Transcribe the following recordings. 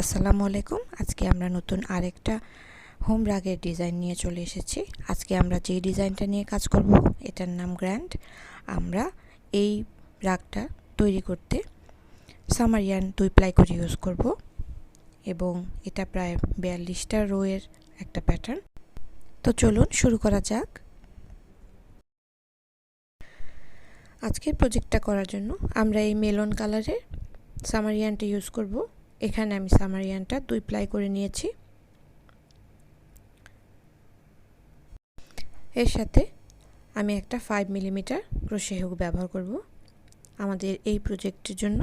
আসসালামু আলাইকুম। আজকে আমরা নতুন আরেকটা হোম রাগের ডিজাইন নিয়ে চলে এসেছি। আজকে আমরা যে ডিজাইনটা নিয়ে কাজ করব এটার নাম গ্র্যান্ড। আমরা এই রাগটা তৈরি করতে সামার ইয়ার্ন 2 প্লাই করে ইউজ করব এবং এটা প্রায় 42টা রোয়ের একটা প্যাটার্ন। তো চলুন শুরু করা যাক। আজকের প্রজেক্টটা করার জন্য আমরা এই মেলন কালারের সামার ইয়ার্নটা ইউজ করব। এখানে আমি সামার ইয়ার্নটা 2 প্লাই করে নিয়েছি। এর সাথে আমি একটা 5 মিলিমিটার ক্রোশে হুক ব্যবহার করব। আমাদের এই প্রজেক্টের জন্য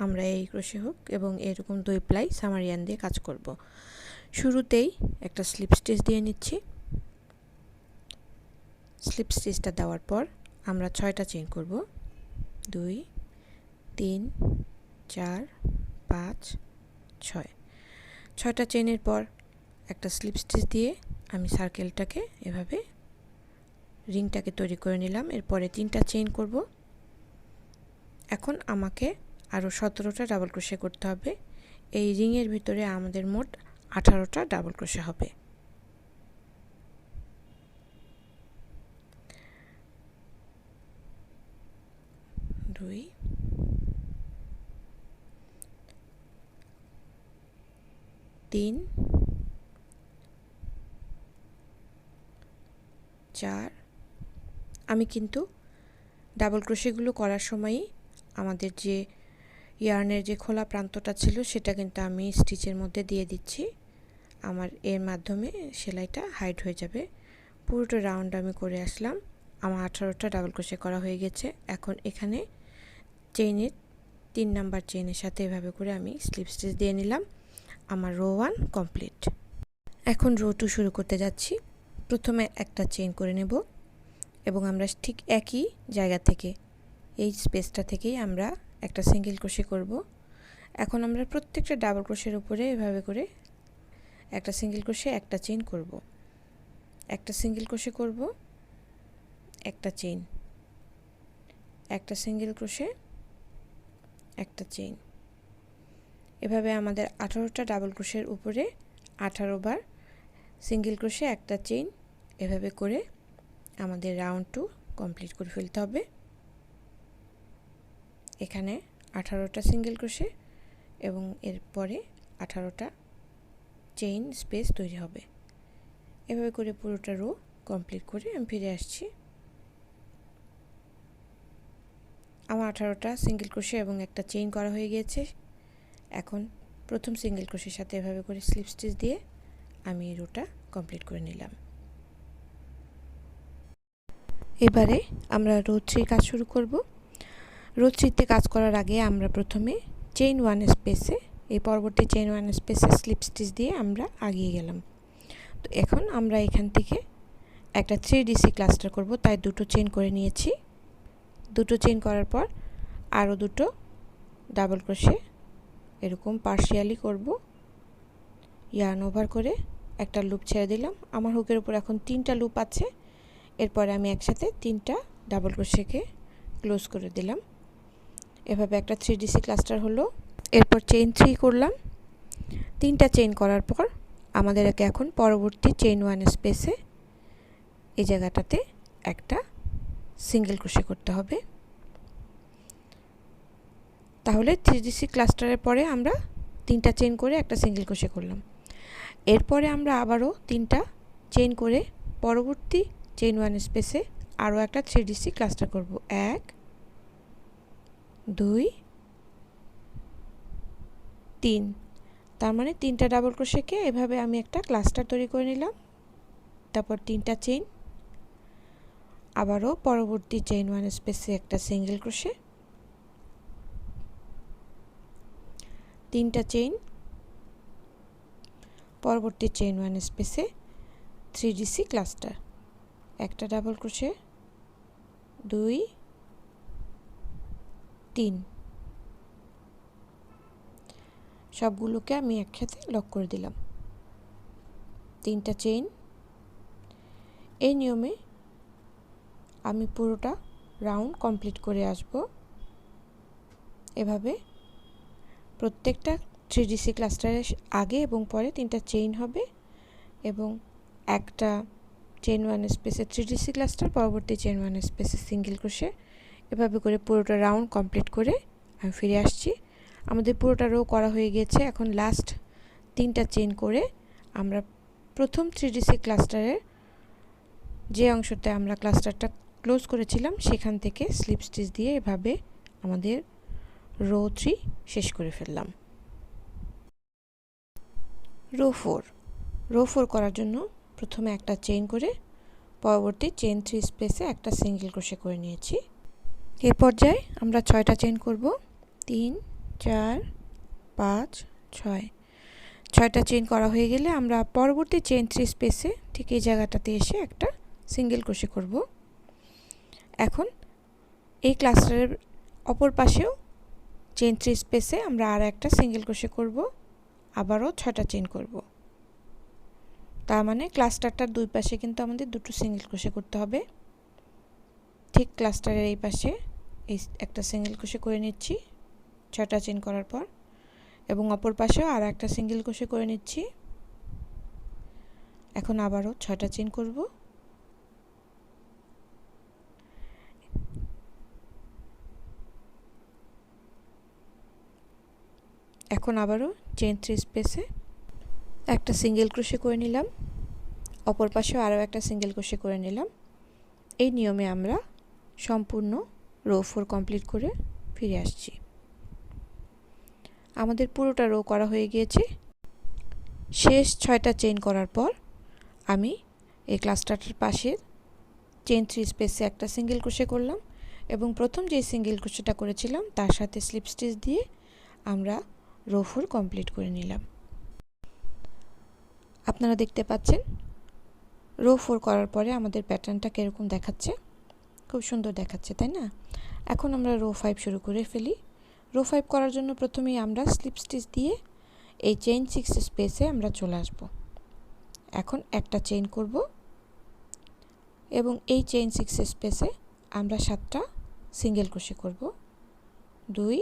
আমরা এই ক্রোশে হুক এবং এরকম 2 প্লাই সামার ইয়ার্ন দিয়ে কাজ করব। শুরুতেই একটা স্লিপ স্টিচ দিয়ে নিচ্ছি। স্লিপ স্টিচটা দেওয়ার পর আমরা 6টা চেইন করব। 2 3 4 5 6। 6টা চেইনের পর একটা স্লিপ স্টিচ দিয়ে আমি সার্কেলটাকে এভাবে রিংটাকে তৈরি করে নিলাম। এরপরে 3টা চেইন করব। এখন আমাকে আরও 17টা ডাবল ক্রোশে করতে হবে। এই রিংয়ের ভিতরে আমাদের মোট 18টা ডাবল ক্রোশে হবে। দুই, 3, 4। আমি কিন্তু ডাবল ক্রোশেগুলো করার সময়ই আমাদের যে ইয়ার্নের যে খোলা প্রান্তটা ছিল সেটা কিন্তু আমি স্টিচের মধ্যে দিয়ে দিচ্ছি। আমার এর মাধ্যমে সেলাইটা হাইড হয়ে যাবে। পুরোটা রাউন্ড আমি করে আসলাম। আমার 18টা ডাবল ক্রোশে করা হয়ে গেছে। এখন এখানে চেইনের 3 নাম্বার চেইনের সাথে এভাবে করে আমি স্লিপ স্টিচ দিয়ে নিলাম। আমার রো 1 কমপ্লিট। এখন রো 2 শুরু করতে যাচ্ছি। প্রথমে একটা চেইন করে নেব এবং আমরা ঠিক একই জায়গা থেকে এই স্পেসটা থেকেই আমরা একটা সিঙ্গেল ক্রোশে করব। এখন আমরা প্রত্যেকটা ডাবল ক্রোশের উপরে এভাবে করে একটা সিঙ্গেল ক্রোশে একটা চেইন করব। একটা সিঙ্গেল ক্রোশে করব, একটা চেইন, একটা সিঙ্গেল ক্রোশে, একটা চেইন। এভাবে আমাদের 18টা ডাবল ক্রোশের উপরে 18 বার সিঙ্গেল ক্রোশে একটা চেইন এভাবে করে আমাদের রাউন্ড 2 কমপ্লিট করে ফেলতে হবে। এখানে 18টা সিঙ্গেল ক্রোশে এবং এরপরে 18টা চেইন স্পেস তৈরি হবে। এভাবে করে পুরোটা রো কমপ্লিট করে আমি ফিরে আসছি। আমার 18টা সিঙ্গেল ক্রোশে এবং একটা চেইন করা হয়ে গিয়েছে। এখন প্রথম সিঙ্গেল ক্রোশের সাথে এভাবে করে স্লিপ স্টিচ দিয়ে আমি এই রোটা কমপ্লিট করে নিলাম। এবারে আমরা রো 3 কাজ শুরু করব। রো 3তে কাজ করার আগে আমরা প্রথমে চেইন 1 স্পেসে এই পরবর্তী চেইন 1 স্পেসে স্লিপ স্টিচ দিয়ে আমরা আগিয়ে গেলাম। তো এখন আমরা এখান থেকে একটা 3DC ক্লাস্টার করব, তাই দুটো চেইন করে নিয়েছি। দুটো চেইন করার পর আরও দুটো ডাবল ক্রোশে এরকম পার্শিয়ালি করব। ইয়ার্ন ওভার করে একটা লুপ ছেড়ে দিলাম। আমার হুকের উপর এখন 3টা লুপ আছে। এরপরে আমি একসাথে 3টা ডাবল ক্রোশেকে ক্লোজ করে দিলাম। এভাবে একটা 3DC ক্লাস্টার হলো। এরপর চেইন 3 করলাম। 3টা চেইন করার পর আমাদেরকে এখন পরবর্তী চেইন 1 স্পেসে এই জায়গাটাতে একটা সিঙ্গেল ক্রোশে করতে হবে। তাহলে 3DC ক্লাস্টারের পরে আমরা 3টা চেইন করে একটা সিঙ্গেল ক্রোশে করলাম। এরপরে আমরা আবারও 3টা চেইন করে পরবর্তী চেইন 1 স্পেসে আরও একটা 3DC ক্লাস্টার করব। 1 2 3। তার মানে 3টা ডাবল ক্রোশেকে এভাবে আমি একটা ক্লাস্টার তৈরি করে নিলাম। তারপর 3টা চেইন, আবারও পরবর্তী চেইন 1 স্পেসে একটা সিঙ্গেল ক্রোশে, 3টা চেইন, পরবর্তী চেইন 1 স্পেসে 3DC ক্লাস্টার, একটা ডাবল ক্রোশে, 2 3। সবগুলোকে আমি একসাথে লক করে দিলাম। 3টা চেইন। এই নিয়মে আমি পুরোটা রাউন্ড কমপ্লিট করে আসব। এভাবে প্রত্যেকটা 3DC ক্লাস্টারের আগে এবং পরে 3টা চেইন হবে এবং একটা চেইন 1 স্পেসে 3DC ক্লাস্টার, পরবর্তী চেইন 1 স্পেসে সিঙ্গেল ক্রোশে। এভাবে করে পুরোটা রাউন্ড কমপ্লিট করে আমি ফিরে আসছি। আমাদের পুরোটা রো করা হয়ে গেছে। এখন লাস্ট 3টা চেইন করে আমরা প্রথম 3DC ক্লাস্টারের যে অংশতে আমরা ক্লাস্টারটা ক্লোজ করেছিলাম সেখান থেকে স্লিপ স্টিচ দিয়ে এভাবে আমাদের রো 3 শেষ করে ফেললাম। রো 4 করার জন্য প্রথমে একটা চেইন করে পরবর্তী চেইন 3 স্পেসে একটা সিঙ্গেল ক্রোশে করে নিয়েছি। এর পর্যায়ে আমরা 6টা চেইন করব। 3 4 5 6। 6টা চেইন করা হয়ে গেলে আমরা পরবর্তী চেইন 3 স্পেসে ঠিক এই জায়গাটাতে এসে একটা সিঙ্গেল ক্রোশে করব। এখন এই ক্লাস্টারের অপর পাশেও চেইন 3 স্পেসে আমরা আর একটা সিঙ্গেল ক্রোশে করব, আবারও 6টা চেইন করব। তার মানে ক্লাস্টারটার দুই পাশে কিন্তু আমাদের দুটো সিঙ্গেল ক্রোশে করতে হবে। ঠিক ক্লাস্টারের এই পাশে এই একটা সিঙ্গেল ক্রোশে করে নিচ্ছি 6টা চেইন করার পর, এবং অপর পাশেও আর একটা সিঙ্গেল ক্রোশে করে নিচ্ছি। এখন আবারও 6টা চেইন করব। এখন আবারও চেইন 3 স্পেসে একটা সিঙ্গেল ক্রোশে করে নিলাম, অপর পাশেও আরও একটা সিঙ্গেল ক্রোশে করে নিলাম। এই নিয়মে আমরা সম্পূর্ণ রো 4 কমপ্লিট করে ফিরে আসছি। আমাদের পুরোটা রো করা হয়ে গিয়েছে। শেষ 6টা চেইন করার পর আমি এই ক্লাস্টারটার পাশে চেইন 3 স্পেসে একটা সিঙ্গেল ক্রোশে করলাম এবং প্রথম যে সিঙ্গেল ক্রোশেটা করেছিলাম তার সাথে স্লিপ স্টিচ দিয়ে আমরা রো 4 কমপ্লিট করে নিলাম। আপনারা দেখতে পাচ্ছেন রো 4 করার পরে আমাদের প্যাটার্নটা কিরকম দেখাচ্ছে, খুব সুন্দর দেখাচ্ছে, তাই না? এখন আমরা রো 5 শুরু করে ফেলি। রো 5 করার জন্য প্রথমেই আমরা স্লিপ স্টিচ দিয়ে এই চেইন 6 স্পেসে আমরা চলে আসব। এখন একটা চেইন করব এবং এই চেইন 6 স্পেসে আমরা 7টা সিঙ্গেল ক্রোশে করব। 2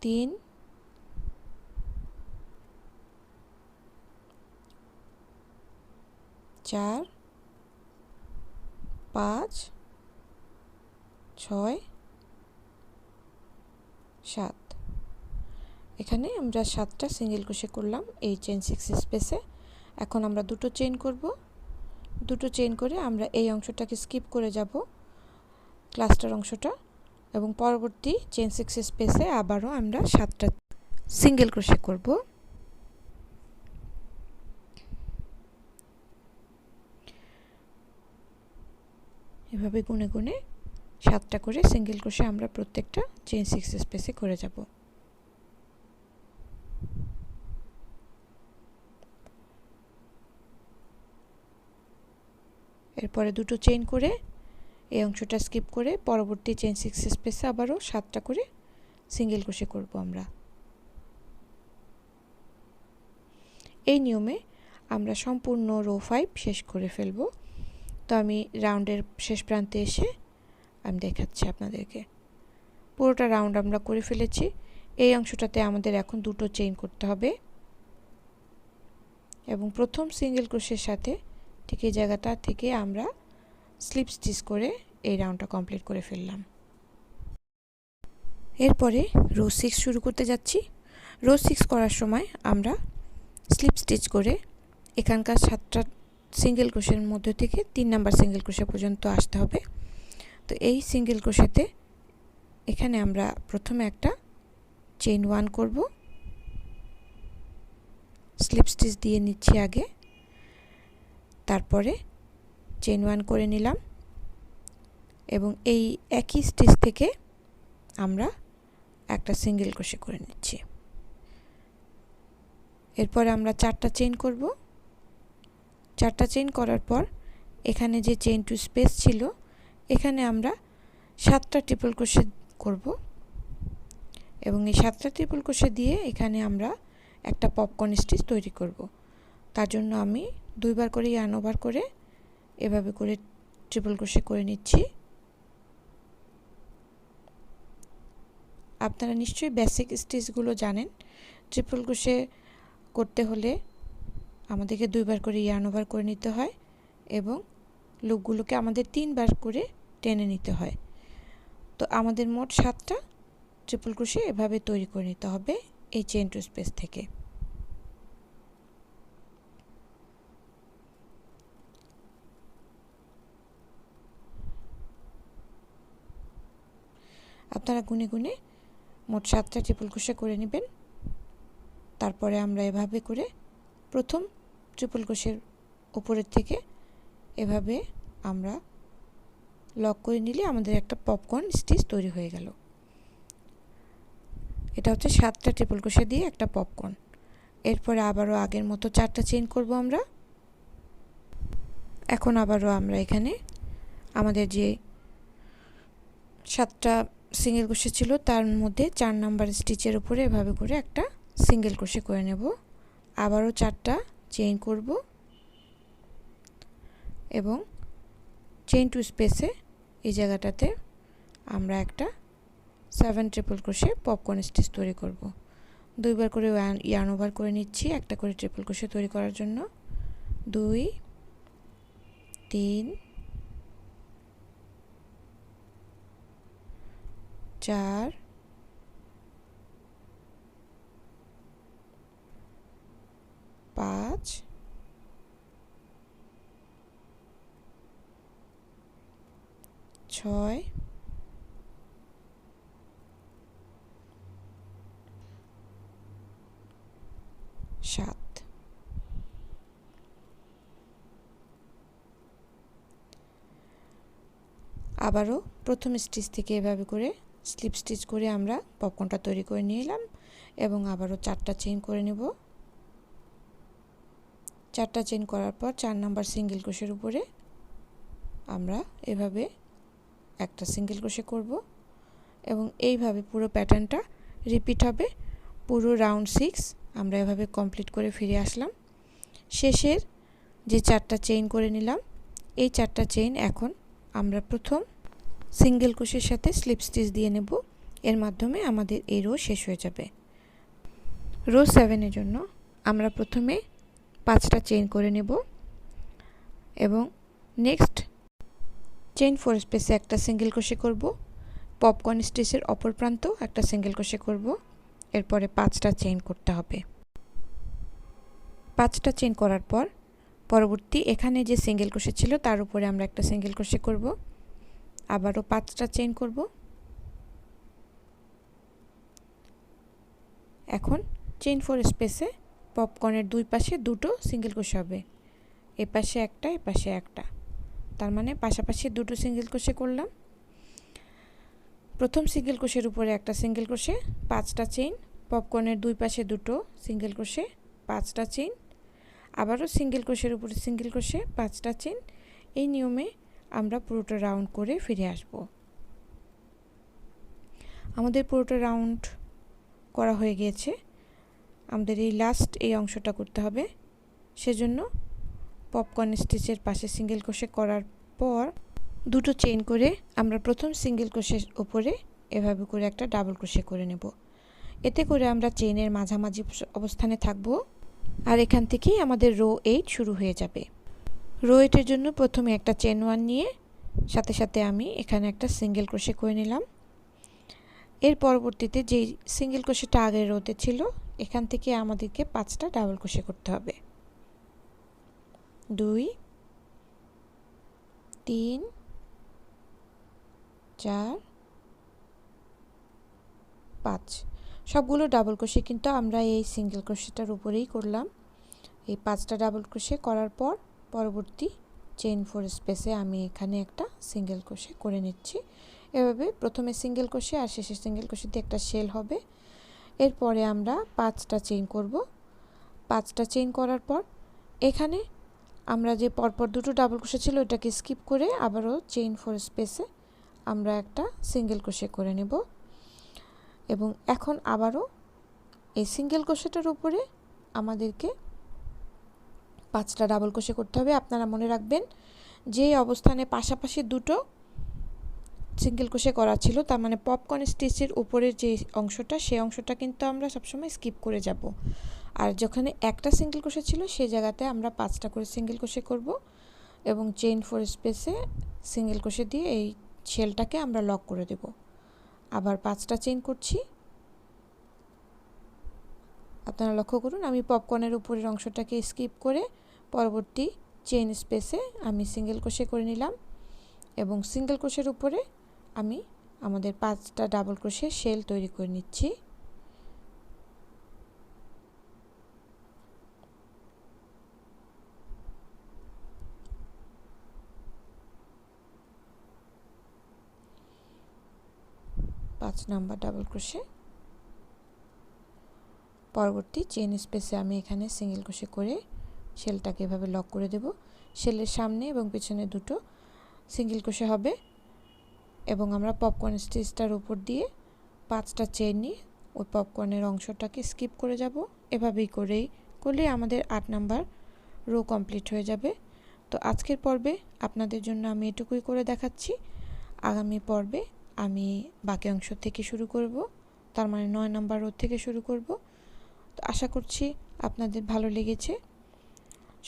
3 4 5 6 7। এখানে আমরা 7টা সিঙ্গেল ক্রোশে করলাম এই চেইন 6 স্পেসে। এখন আমরা দুটো চেইন করব। দুটো চেইন করে আমরা এই অংশটাকে স্কিপ করে যাব, ক্লাস্টার অংশটা, এবং পরবর্তী চেইন 6 স্পেসে আবারও আমরা 7টা সিঙ্গেল ক্রোশে করব। এভাবে গুনে গুনে 7টা করে সিঙ্গেল ক্রোশে আমরা প্রত্যেকটা চেইন 6 স্পেসে করে যাব। এরপরে দুটো চেইন করে এই অংশটা স্কিপ করে পরবর্তী চেইন 6 স্পেসে আবারও 7টা করে সিঙ্গেল ক্রোশে করব আমরা। এই নিয়মে আমরা সম্পূর্ণ রো 5 শেষ করে ফেলব। তো আমি রাউন্ডের শেষ প্রান্তে এসে আমি দেখাচ্ছি আপনাদেরকে। পুরোটা রাউন্ড আমরা করে ফেলেছি। এই অংশটাতে আমাদের এখন দুটো চেইন করতে হবে এবং প্রথম সিঙ্গেল ক্রোশের সাথে ঠিক এই জায়গাটা থেকে আমরা স্লিপ স্টিচ করে এই রাউন্ডটা কমপ্লিট করে ফেললাম। এরপরে রো 6 শুরু করতে যাচ্ছি। রো 6 করার সময় আমরা স্লিপ স্টিচ করে এখানকার 7টা সিঙ্গেল ক্রোশের মধ্যে থেকে 3 নাম্বার সিঙ্গেল ক্রোশে পর্যন্ত আসতে হবে। তো এই সিঙ্গেল ক্রোশেতে এখানে আমরা প্রথমে একটা চেইন 1 করব, স্লিপ স্টিচ দিয়ে নিচ্ছি আগে, তারপরে চেইন 1 করে নিলাম এবং এই একই স্টিচ থেকে আমরা একটা সিঙ্গেল ক্রোশে করে নিচ্ছি। এরপরে আমরা 4টা চেইন করব। 4টা চেইন করার পর এখানে যে চেইন 2 স্পেস ছিল এখানে আমরা 7টা ট্রিপল ক্রোশে করব এবং এই 7টা ট্রিপল ক্রোশে দিয়ে এখানে আমরা একটা পপকর্ন স্টিচ তৈরি করব। তার জন্য আমি দুইবার করে ইয়ার্ন ওভার করে এভাবে করে ট্রিপল ক্রোশে করে নিচ্ছি। আপনারা নিশ্চয়ই বেসিক স্টিচগুলো জানেন। ট্রিপল ক্রোশে করতে হলে আমাদেরকে 2 বার করে ইয়ার্ন ওভার করে নিতে হয় এবং লুপগুলোকে আমাদের 3 বার করে টেনে নিতে হয়। তো আমাদের মোট 7টা ট্রিপল ক্রোশে এভাবে তৈরি করে নিতে হবে এই চেইন টু স্পেস থেকে। আপনারা গুনে গুনে মোট 7টা ট্রিপল ক্রোশে করে নেবেন। তারপরে আমরা এভাবে করে প্রথম ট্রিপল ক্রোশের উপরের থেকে এভাবে আমরা লক করে নিলে আমাদের একটা পপকর্ন স্টিচ তৈরি হয়ে গেল। এটা হচ্ছে 7টা ট্রিপল ক্রোশে দিয়ে একটা পপকর্ন। এরপরে আবারও আগের মতো 4টা চেইন করব আমরা। এখন আবারও আমরা এখানে আমাদের যে 7টা সিঙ্গেল ক্রোশে ছিল তার মধ্যে 4 নাম্বার স্টিচের উপরে এভাবে করে একটা সিঙ্গেল ক্রোশে করে নেব। আবারও 4টা চেইন করব এবং চেইন টু স্পেসে এই জায়গাটাতে আমরা একটা 7 ট্রিপল ক্রোশে পপকর্ন স্টিচ তৈরি করব। 2 বার করে ইয়ার্ন ওভার করে নিচ্ছি একটা করে ট্রিপল ক্রোশে তৈরি করার জন্য। 2 3 4 5 6 7। আবারও প্রথম স্টিচ থেকে এভাবে করে স্লিপ স্টিচ করে আমরা পপকর্নটা তৈরি করে নিলাম এবং আবারও 4টা চেইন করে নেব। 4টা চেইন করার পর 4 নাম্বার সিঙ্গেল ক্রোশের উপরে আমরা এভাবে একটা সিঙ্গেল ক্রোশে করব এবং এইভাবে পুরো প্যাটার্নটা রিপিট হবে। পুরো রাউন্ড 6 আমরা এভাবে কমপ্লিট করে ফিরে আসলাম। শেষের যে 4টা চেইন করে নিলাম এই 4টা চেইন এখন আমরা প্রথম সিঙ্গেল ক্রোশের সাথে স্লিপ স্টিচ দিয়ে নেব। এর মাধ্যমে আমাদের এই রো শেষ হয়ে যাবে। রো 7 এর জন্য আমরা প্রথমে 5টা চেইন করে নেব এবং নেক্সট চেইন 4 স্পেসে একটা সিঙ্গেল ক্রোশে করব। পপকর্ন স্টিচের অপর প্রান্ত একটা সিঙ্গেল ক্রোশে করব। এরপরে 5টা চেইন করতে হবে। 5টা চেইন করার পর পরবর্তী এখানে যে সিঙ্গেল ক্রোশে ছিল তার উপরে আমরা একটা সিঙ্গেল ক্রোশে করব। আবারও 5টা চেইন করব। এখন চেইন 4 স্পেসে পপকর্নের দুই পাশে দুটো সিঙ্গেল ক্রোশে হবে। এই পাশে একটা এই পাশে একটা, তার মানে পাশাপাশি দুটো সিঙ্গেল ক্রোশে করলাম। প্রথম সিঙ্গেল ক্রোশের উপরে একটা সিঙ্গেল ক্রোশে, 5টা চেইন, পপকর্নের দুই পাশে দুটো সিঙ্গেল ক্রোশে, 5টা চেইন, আবারও সিঙ্গেল ক্রোশের উপরে সিঙ্গেল ক্রোশে, 5টা চেইন। এই নিয়মে আমরা পুরোটা রাউন্ড করে ফিরে আসব। আমাদের পুরোটা রাউন্ড করা হয়ে গিয়েছে। আমাদের এই লাস্ট এই অংশটা করতে হবে। সেজন্য পপকর্ন স্টিচের পাশে সিঙ্গেল ক্রোশে করার পর দুটো চেইন করে আমরা প্রথম সিঙ্গেল ক্রোশের উপরে এভাবে করে একটা ডাবল ক্রোশে করে নেব। এতে করে আমরা চেইনের মাঝামাঝি অবস্থানে থাকব আর এখান থেকেই আমাদের রো 8 শুরু হয়ে যাবে। রো 8 এর জন্য প্রথমে একটা চেইন 1 নিয়ে সাথে সাথে আমি এখানে একটা সিঙ্গেল ক্রোশে করে নিলাম। এর পরবর্তীতে যেই সিঙ্গেল ক্রোশেটা আগের রোতে ছিল এখান থেকে আমাদেরকে 5টা ডাবল ক্রোশে করতে হবে। 2 3 4 5 সবগুলো ডাবল ক্রোশে কিন্তু আমরা এই সিঙ্গেল ক্রোশেটার উপরেই করলাম। এই 5টা ডাবল ক্রোশে করার পর পরবর্তী চেইন 4 স্পেসে আমি এখানে একটা সিঙ্গেল ক্রোশে করে নিচ্ছি। এভাবে প্রথমে সিঙ্গেল ক্রোশে আর শেষে সিঙ্গেল ক্রোশেতে একটা শেল হবে। এরপরে আমরা 5টা চেইন করব। 5টা চেইন করার পর এখানে আমরা যে পরপর দুটো ডাবল ক্রোশে ছিল ওটাকে স্কিপ করে আবারও চেইন 4 স্পেসে আমরা একটা সিঙ্গেল ক্রোশে করে নেব এবং এখন আবারও এই সিঙ্গেল ক্রোশেটার উপরে আমাদেরকে 5টা ডাবল ক্রোশে করতে হবে। আপনারা মনে রাখবেন যে অবস্থানে পাশাপাশি দুটো সিঙ্গেল ক্রোশে করা ছিল, তার মানে পপকর্ন স্টিচের উপরের যে অংশটা সেই অংশটা কিন্তু আমরা সবসময় স্কিপ করে যাব। আর যেখানে একটা সিঙ্গেল ক্রোশে ছিল সেই জায়গাতে আমরা 5টা করে সিঙ্গেল ক্রোশে করব এবং চেইন 4 স্পেসে সিঙ্গেল ক্রোশে দিয়ে এই শেলটাকে আমরা লক করে দেব। আবার 5টা চেইন করছি। আপনারা লক্ষ্য করুন আমি পপকর্নের উপরের অংশটাকে স্কিপ করে পরবর্তী চেইন স্পেসে আমি সিঙ্গেল ক্রোশে করে নিলাম এবং সিঙ্গেল ক্রোশের উপরে আমি আমাদের 5টা ডাবল ক্রোশে শেল তৈরি করে নিচ্ছি। পাঁচ নাম্বার ডাবল ক্রোশে, পরবর্তী চেইন স্পেসে আমি এখানে সিঙ্গেল ক্রোশে করে শেলটাকে এভাবে লক করে দেব। শেলের সামনে এবং পেছনে দুটো সিঙ্গেল ক্রোশে হবে এবং আমরা পপকর্ন স্টিচটার উপর দিয়ে 5টা চেইন নিয়ে ওই পপকর্নের অংশটাকে স্কিপ করে যাব। এভাবেই করলেই আমাদের 8 নাম্বার রো কমপ্লিট হয়ে যাবে। তো আজকের পর্বে আপনাদের জন্য আমি এটুকুই করে দেখাচ্ছি। আগামী পর্বে আমি বাকি অংশ থেকে শুরু করব, তার মানে 9 নাম্বার রো থেকে শুরু করব। তো আশা করছি আপনাদের ভালো লেগেছে।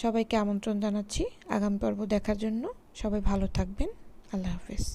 সবাইকে আমন্ত্রণ জানাচ্ছি আগামী পর্ব দেখার জন্য। সবাই ভালো থাকবেন। আল্লাহ হাফেজ।